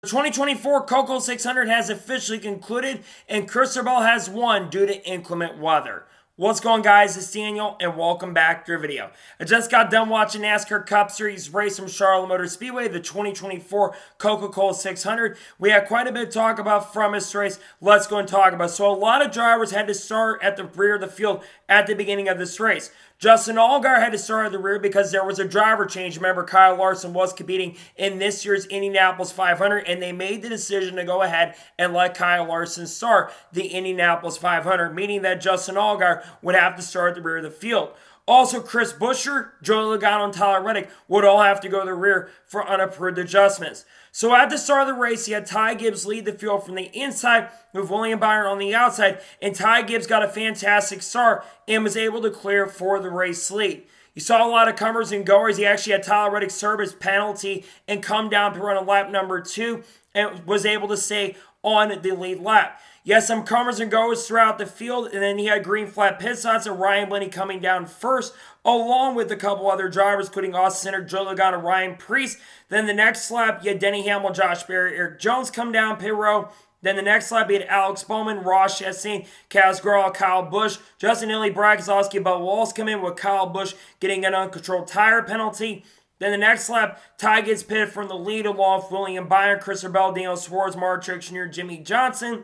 The 2024 Coca-Cola 600 has officially concluded, and Christopher has won due to inclement weather. What's going on, guys? It's Daniel, and welcome back to your video. I just got done watching NASCAR Cup Series race from Charlotte Motor Speedway, the 2024 Coca-Cola 600. We had quite a bit to talk about from this race. Let's go and talk about it. So a lot of drivers had to start at the rear of the field at the beginning of this race. Justin Allgaier had to start at the rear because there was a driver change. Remember, Kyle Larson was competing in this year's Indianapolis 500, and they made the decision to go ahead and let Kyle Larson start the Indianapolis 500, meaning that Justin Allgaier would have to start at the rear of the field. Also, Chris Buescher, Joey Logano, and Tyler Reddick would all have to go to the rear for unapproved adjustments. So at the start of the race, you had Ty Gibbs lead the field from the inside with William Byron on the outside, and Ty Gibbs got a fantastic start and was able to clear for the race lead. You saw a lot of comers and goers. He actually had Tyler Reddick serve his penalty and come down to run on lap number 2 and was able to stay on the lead lap. You had some comers and goers throughout the field, and then he had green flag pit stops and Ryan Blaney coming down first, along with a couple other drivers, including Austin Center, Joe Logano, Ryan Preece. Then the next lap, you had Denny Hamlin, Josh Berry, Eric Jones come down pit row. Then the next lap, you had Alex Bowman, Ross Chastain, Kaz Grala, Kyle Busch, Justin Haley, Brad Keselowski, and Bubba Wallace come in with Kyle Busch getting an uncontrolled tire penalty. Then the next lap, Ty gets pitted from the lead along with William Byron, Christopher Bell, Daniel Suarez, Mark Truex Jr., Jimmy Johnson.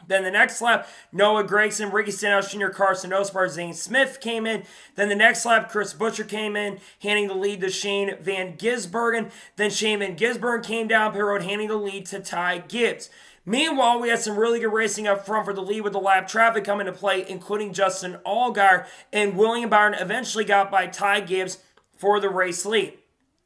Then the next lap, Noah Gragson, Ricky Stenhouse Jr., Carson Osbar, Zane Smith came in. Then the next lap, Chris Buescher came in, handing the lead to Shane Van Gisbergen. Then Shane Van Gisbergen came down pit road, handing the lead to Ty Gibbs. Meanwhile, we had some really good racing up front for the lead with the lap traffic coming into play, including Justin Allgaier, and William Byron eventually got by Ty Gibbs for the race lead.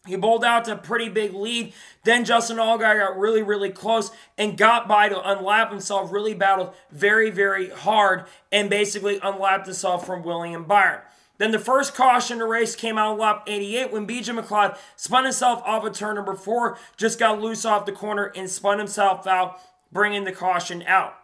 He bowled out to a pretty big lead. Then Justin Allgaier got really, really close and got by to unlap himself, really battled very, very hard, and basically unlapped himself from William Byron. Then the first caution in the race came out on lap 88 when BJ McLeod spun himself off of turn number 4, just got loose off the corner and spun himself out, bringing the caution out.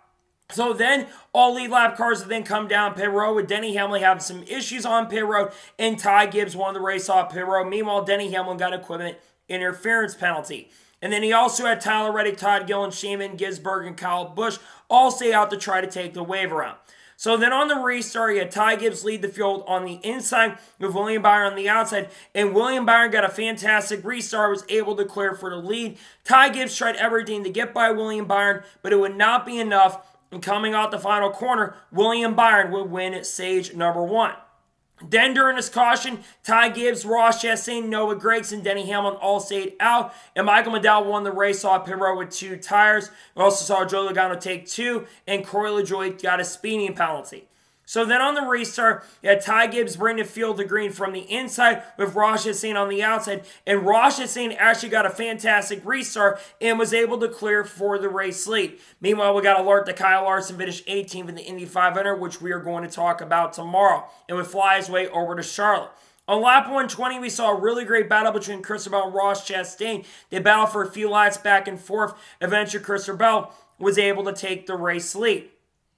So then, all lead lap cars would then come down pit road with Denny Hamlin having some issues on pit road, and Ty Gibbs won the race off pit road. Meanwhile, Denny Hamlin got equipment interference penalty. And then he also had Tyler Reddick, Todd Gillen, Shane Van Gisbergen, and Kyle Busch all stay out to try to take the wave around. So then on the restart, you had Ty Gibbs lead the field on the inside with William Byron on the outside. And William Byron got a fantastic restart, was able to clear for the lead. Ty Gibbs tried everything to get by William Byron, but it would not be enough. And coming out the final corner, William Byron would win stage number 1. Then during this caution, Ty Gibbs, Ross Chastain, Noah Gragson, Denny Hamlin all stayed out, and Michael McDowell won the race off pit road with 2 tires. We also saw Joe Logano take 2, and Corey LaJoie got a speeding penalty. So then on the restart, you had Ty Gibbs bring the field to green from the inside with Ross Chastain on the outside. And Ross Chastain actually got a fantastic restart and was able to clear for the race lead. Meanwhile, we got alert that Kyle Larson finished 18th in the Indy 500, which we are going to talk about tomorrow, and would fly his way over to Charlotte. On lap 120, we saw a really great battle between Christopher Bell and Ross Chastain. They battled for a few laps back and forth. Eventually, Christopher Bell was able to take the race lead.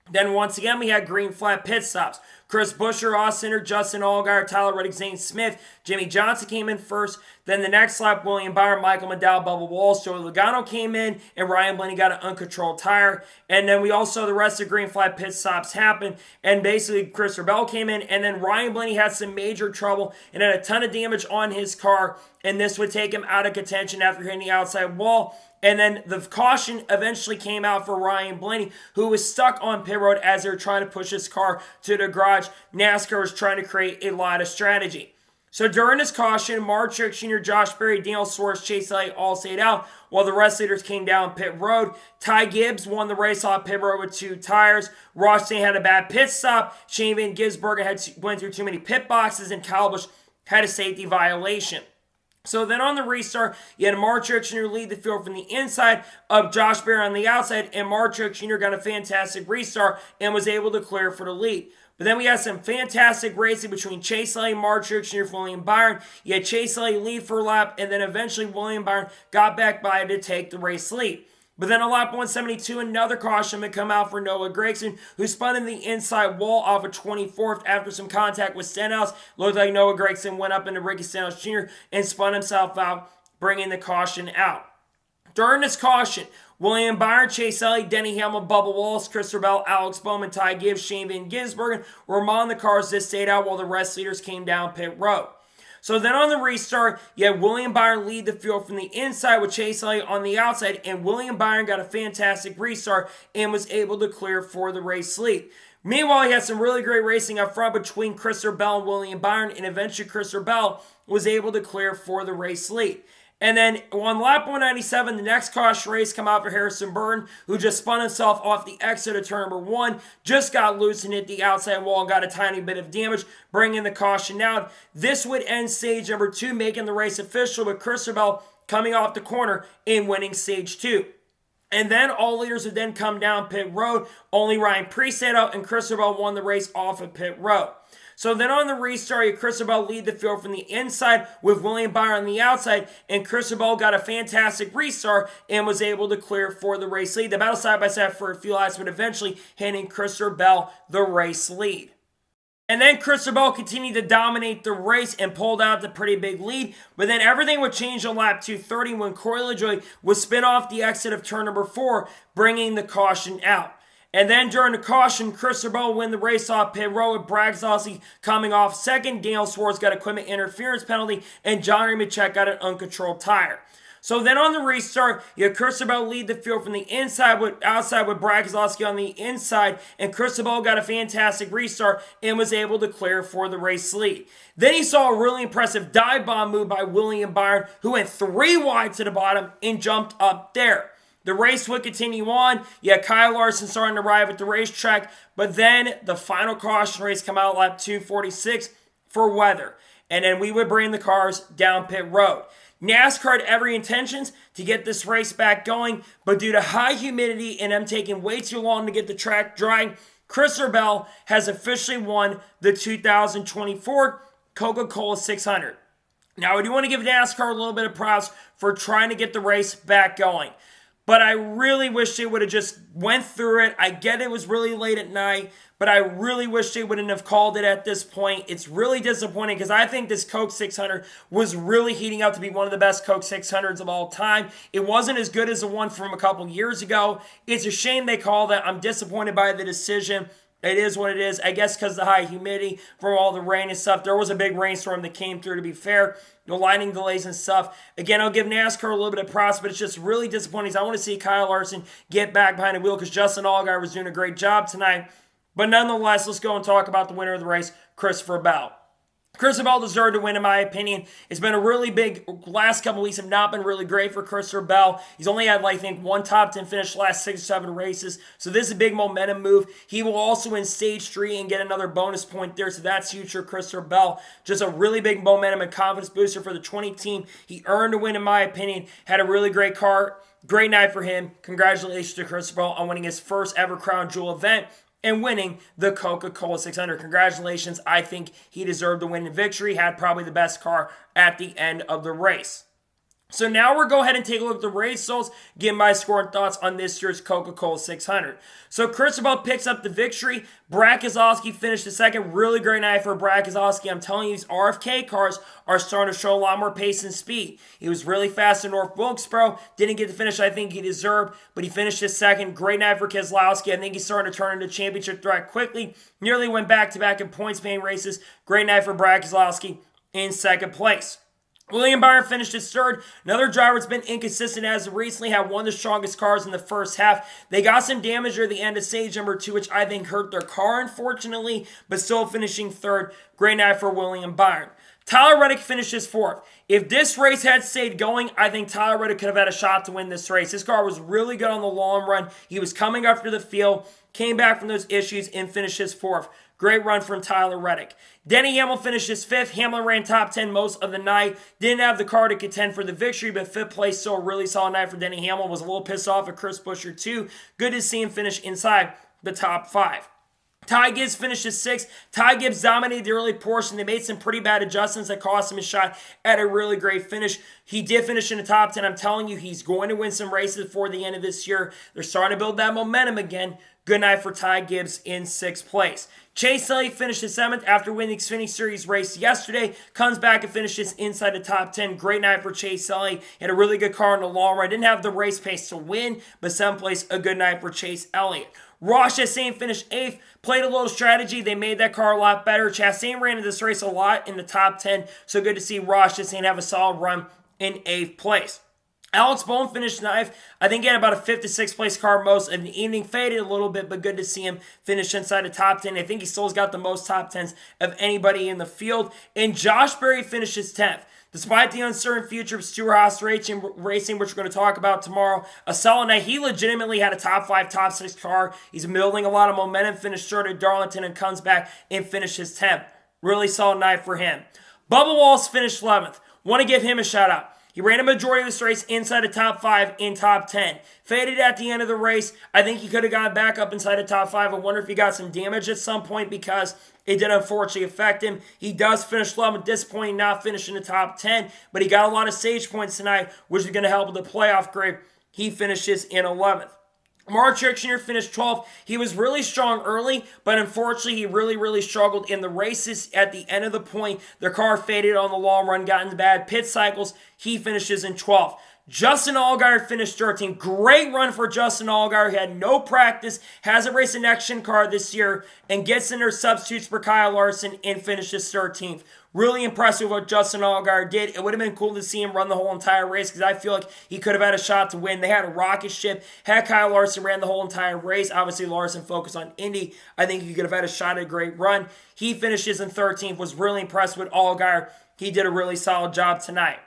Then once again, we had green flag pit stops. Chris Buescher, Austin Center, Justin Allgaier, Tyler Reddick, Zane Smith, Jimmy Johnson came in first. Then the next lap, William Byron, Michael McDowell, Bubba Wallace, Joey Logano came in, and Ryan Blaney got an uncontrolled tire. And then we also saw the rest of green flag pit stops happen. And basically, Christopher Bell came in, and then Ryan Blaney had some major trouble and had a ton of damage on his car. And this would take him out of contention after hitting the outside wall. And then the caution eventually came out for Ryan Blaney, who was stuck on pit road as they were trying to push his car to the garage. NASCAR was trying to create a lot of strategy. So during this caution, Mark Truex Jr., Josh Berry, Daniel Suarez, Chase Elliott all stayed out, while the rest leaders came down pit road. Ty Gibbs won the race off pit road with 2 tires. Ross Chastain had a bad pit stop. Shane Van Gisbergen went through too many pit boxes, and Kyle Busch had a safety violation. So then on the restart, you had Mark Truex Jr. lead the field from the inside of Josh Berry on the outside, and Mark Truex Jr. got a fantastic restart and was able to clear for the lead. But then we had some fantastic racing between Chase Elliott, Mark Truex Jr., William Byron. You had Chase Elliott lead for a lap, and then eventually William Byron got back by to take the race lead. But then on lap 172, another caution would come out for Noah Gragson, who spun in the inside wall off of 24th after some contact with Stenhouse. Looked like Noah Gragson went up into Ricky Stenhouse Jr. and spun himself out, bringing the caution out. During this caution, William Byron, Chase Elliott, Denny Hamlin, Bubba Wallace, Christopher Bell, Alex Bowman, Ty Gibbs, Shane Van Gisbergen were among the cars that stayed out while the rest leaders came down pit road. So then on the restart, you had William Byron lead the field from the inside with Chase Elliott on the outside, and William Byron got a fantastic restart and was able to clear for the race lead. Meanwhile, he had some really great racing up front between Christopher Bell and William Byron, and eventually Christopher Bell was able to clear for the race lead. And then on lap 197, the next caution race come out for Harrison Burton, who just spun himself off the exit of turn number 1, just got loose and hit the outside wall and got a tiny bit of damage, bringing the caution out. This would end stage number 2, making the race official with Christopher Bell coming off the corner and winning stage 2. And then all leaders would then come down pit road. Only Ryan Preece stayed out, and Christopher Bell won the race off of pit road. So then on the restart, Christopher Bell lead the field from the inside with William Byron on the outside, and Christopher Bell got a fantastic restart and was able to clear for the race lead. The battle side by side for a few laps, but eventually handing Christopher Bell the race lead. And then Christopher Bell continued to dominate the race and pulled out the pretty big lead. But then everything would change on lap 230 when Corey LaJoie would spin off the exit of turn number 4, bringing the caution out. And then during the caution, Christopher Bell win the race off pit road with Brad Keselowski coming off second. Daniel Suarez got equipment interference penalty, and John Nemechek got an uncontrolled tire. So then on the restart, you had Christopher Bell lead the field from the outside with Brad Keselowski on the inside, and Christopher Bell got a fantastic restart and was able to clear for the race lead. Then he saw a really impressive dive bomb move by William Byron, who went 3 wide to the bottom and jumped up there. The race would continue on. You had Kyle Larson starting to arrive at the racetrack, but then the final caution race come out lap 246 for weather. And then we would bring the cars down pit road. NASCAR had every intentions to get this race back going, but due to high humidity and them taking way too long to get the track dry, Christopher Bell has officially won the 2024 Coca-Cola 600. Now, I do want to give NASCAR a little bit of props for trying to get the race back going. But I really wish they would have just went through it. I get it was really late at night, but I really wish they wouldn't have called it at this point. It's really disappointing because I think this Coke 600 was really heating up to be one of the best Coke 600s of all time. It wasn't as good as the one from a couple years ago. It's a shame they called it. I'm disappointed by the decision. It is what it is. I guess because of the high humidity from all the rain and stuff. There was a big rainstorm that came through, to be fair. No lighting delays and stuff. Again, I'll give NASCAR a little bit of props, but it's just really disappointing. I want to see Kyle Larson get back behind the wheel because Justin Allgaier was doing a great job tonight. But nonetheless, let's go and talk about the winner of the race, Christopher Bell. Christopher Bell deserved to win, in my opinion. It's been a really big, last couple weeks have not been really great for Christopher Bell. He's only had, I think, one top 10 finish the last 6 or 7 races. So this is a big momentum move. He will also win stage 3 and get another bonus point there. So that's huge for Christopher Bell. Just a really big momentum and confidence booster for the 20 team. He earned a win, in my opinion. Had a really great car. Great night for him. Congratulations to Christopher Bell on winning his first ever Crown Jewel event and winning the Coca-Cola 600. Congratulations. I think he deserved to win the victory. Had probably the best car at the end of the race. So now we'll go ahead and take a look at the race results, give my score and thoughts on this year's Coca-Cola 600. So Christopher Bell picks up the victory. Brad Keselowski finished the second. Really great night for Brad Keselowski. I'm telling you, these RFK cars are starting to show a lot more pace and speed. He was really fast in North Wilkesboro. Didn't get the finish I think he deserved, but he finished his second. Great night for Keselowski. I think he's starting to turn into championship threat quickly. Nearly went back-to-back in points-paying races. Great night for Brad Keselowski in second place. William Byron finished his third. Another driver that's been inconsistent as of recently, had one of the strongest cars in the first half. They got some damage near the end of stage number 2, which I think hurt their car, unfortunately, but still finishing third. Great night for William Byron. Tyler Reddick finished his fourth. If this race had stayed going, I think Tyler Reddick could have had a shot to win this race. His car was really good on the long run. He was coming up to the field, came back from those issues, and finished his fourth. Great run from Tyler Reddick. Denny Hamlin finished his fifth. Hamlin ran top 10 most of the night. Didn't have the car to contend for the victory, but fifth place, still a really solid night for Denny Hamlin. Was a little pissed off at Chris Buescher too. Good to see him finish inside the top 5. Ty Gibbs finished his sixth. Ty Gibbs dominated the early portion. They made some pretty bad adjustments that cost him a shot at a really great finish. He did finish in the top 10. I'm telling you, he's going to win some races before the end of this year. They're starting to build that momentum again. Good night for Ty Gibbs in 6th place. Chase Elliott finished in 7th after winning the Xfinity Series race yesterday. Comes back and finishes inside the top 10. Great night for Chase Elliott. He had a really good car in the long run. Didn't have the race pace to win, but 7th place, a good night for Chase Elliott. Ross Chastain finished 8th. Played a little strategy. They made that car a lot better. Chastain ran in this race a lot in the top 10, so good to see Ross Chastain have a solid run in 8th place. Alex Bowman finished 9th. I think he had about a 5th to 6th place car most of the evening. Faded a little bit, but good to see him finish inside the top 10. I think he still has got the most top 10s of anybody in the field. And Josh Berry finishes 10th. Despite the uncertain future of Stewart-Haas Racing, which we're going to talk about tomorrow, a solid night. He legitimately had a top 5, top 6 car. He's building a lot of momentum. Finished third at Darlington and comes back and finishes 10th. Really solid night for him. Bubba Wallace finished 11th. Want to give him a shout out. He ran a majority of this race inside the top 5 in top 10. Faded at the end of the race. I think he could have gone back up inside the top 5. I wonder if he got some damage at some point because it did unfortunately affect him. He does finish 11th. Disappointing not finishing the top 10, but he got a lot of stage points tonight, which is going to help with the playoff grade. He finishes in 11th. Mark Truex Jr. finished 12th. He was really strong early, but unfortunately, he really struggled in the races. At the end of the point, the car faded on the long run, got into bad pit cycles. He finishes in 12th. Justin Allgaier finished 13th. Great run for Justin Allgaier. He had no practice, hasn't raced an action car this year, and gets in there substitutes for Kyle Larson and finishes 13th. Really impressive what Justin Allgaier did. It would have been cool to see him run the whole entire race because I feel like he could have had a shot to win. They had a rocket ship. Had Kyle Larson ran the whole entire race. Obviously, Larson focused on Indy. I think he could have had a shot at a great run. He finishes in 13th. Was really impressed with Allgaier. He did a really solid job tonight.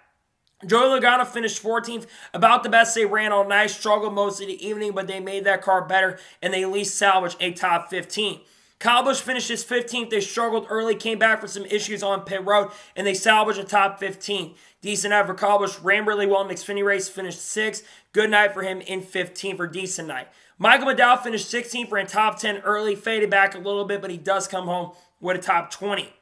Joey Logano finished 14th, about the best they ran all night, struggled most of the evening, but they made that car better, and they at least salvaged a top 15. Kyle Busch finishes 15th. They struggled early, came back for some issues on pit road, and they salvaged a top 15. Decent night for Kyle Busch. Ran really well in the Xfinity race, finished 6th. Good night for him in 15th for decent night. Michael McDowell finished 16th, ran top 10 early, faded back a little bit, but he does come home with a top 20.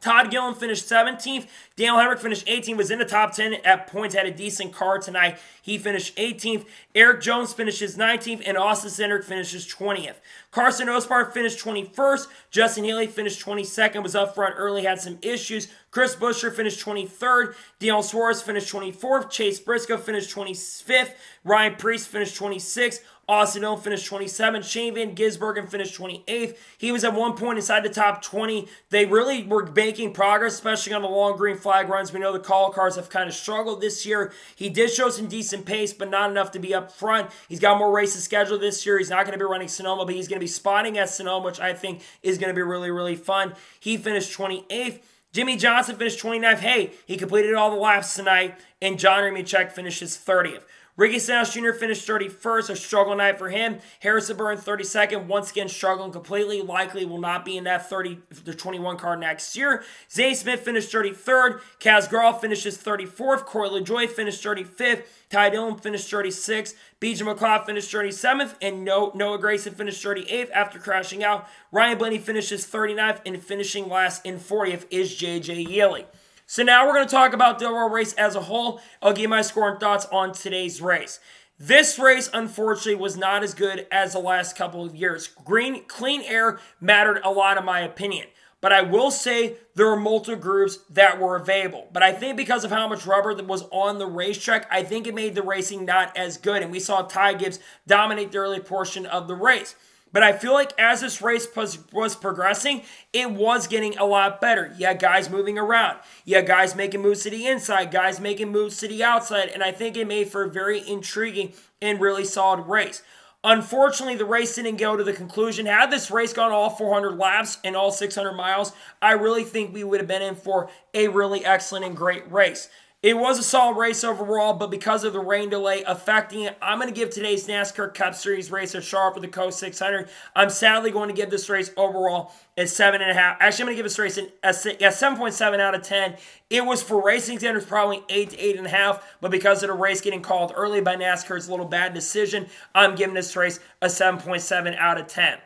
Todd Gilliland finished 17th. Daniel Hemrick finished 18th, was in the top 10 at points, had a decent car tonight. He finished 18th. Eric Jones finishes 19th, and Austin Cindric finishes 20th. Carson Osbar finished 21st. Justin Haley finished 22nd, was up front early, had some issues. Chris Buescher finished 23rd. Daniel Suarez finished 24th. Chase Briscoe finished 25th. Ryan Preece finished 26th. Austin Hill finished 27th. Shane Van Gisbergen finished 28th. He was at one point inside the top 20. They really were making progress, especially on the long green flag runs. We know the call cars have kind of struggled this year. He did show some decent pace, but not enough to be up front. He's got more races scheduled this year. He's not going to be running Sonoma, but he's going to be spotting at Sonoma, which I think is going to be really fun. He finished 28th. Jimmy Johnson finished 29th. Hey, he completed all the laps tonight, and John Remechek finishes 30th. Ricky Stenhouse Jr. finished 31st, a struggle night for him. Harrison Burton 32nd, once again struggling completely. Likely will not be in that 21 car next year. Zane Smith finished 33rd. Kaz Grala finishes 34th. Corey LaJoie finished 35th. Ty Dillon finished 36th. BJ McLeod finished 37th. And Noah Gragson finished 38th after crashing out. Ryan Blaney finishes 39th. And finishing last in 40th is J.J. Yeley. So now we're going to talk about the overall race as a whole. I'll give my score and thoughts on today's race. This race, unfortunately, was not as good as the last couple of years. Clean air mattered a lot in my opinion. But I will say there were multiple groups that were available. But I think because of how much rubber that was on the racetrack, I think it made the racing not as good. And we saw Ty Gibbs dominate the early portion of the race. But I feel like as this race was progressing, it was getting a lot better. You had guys moving around. You had guys making moves to the inside, guys making moves to the outside. And I think it made for a very intriguing and really solid race. Unfortunately, the race didn't go to the conclusion. Had this race gone all 400 laps and all 600 miles, I really think we would have been in for a really excellent and great race. It was a solid race overall, but because of the rain delay affecting it, I'm going to give today's NASCAR Cup Series race a sharp for the Coke 600. I'm sadly going to give this race overall a 7.5. Actually, I'm going to give this race a 7.7 out of 10. It was for racing standards probably 8 to 8.5, but because of the race getting called early by NASCAR's little bad decision, I'm giving this race a 7.7 out of 10.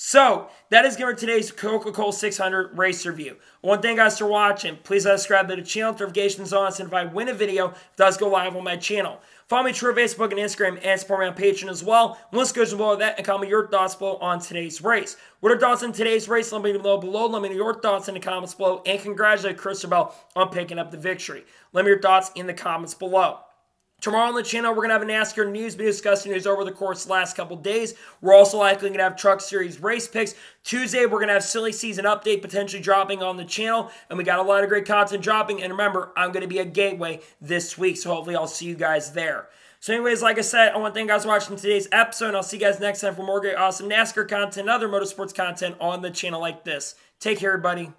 So, that is going to today's Coca-Cola 600 race review. I want to thank you guys for watching. Please subscribe to the channel, notifications on, and if I win a video, it does go live on my channel. Follow me on Facebook and Instagram, and support me on Patreon as well. Let's go below that and comment your thoughts below on today's race. What are your thoughts on today's race? Let me know below. Let me know your thoughts in the comments below, and congratulate Christopher on picking up the victory. Let me know your thoughts in the comments below. Tomorrow on the channel, we're going to have a NASCAR news video discussing news over the course of the last couple days. We're also likely going to have Truck Series race picks. Tuesday, we're going to have silly season update potentially dropping on the channel. And we got a lot of great content dropping. And remember, I'm going to be at Gateway this week. So hopefully I'll see you guys there. So anyways, like I said, I want to thank you guys for watching today's episode. And I'll see you guys next time for more great, awesome NASCAR content and other motorsports content on the channel like this. Take care, everybody.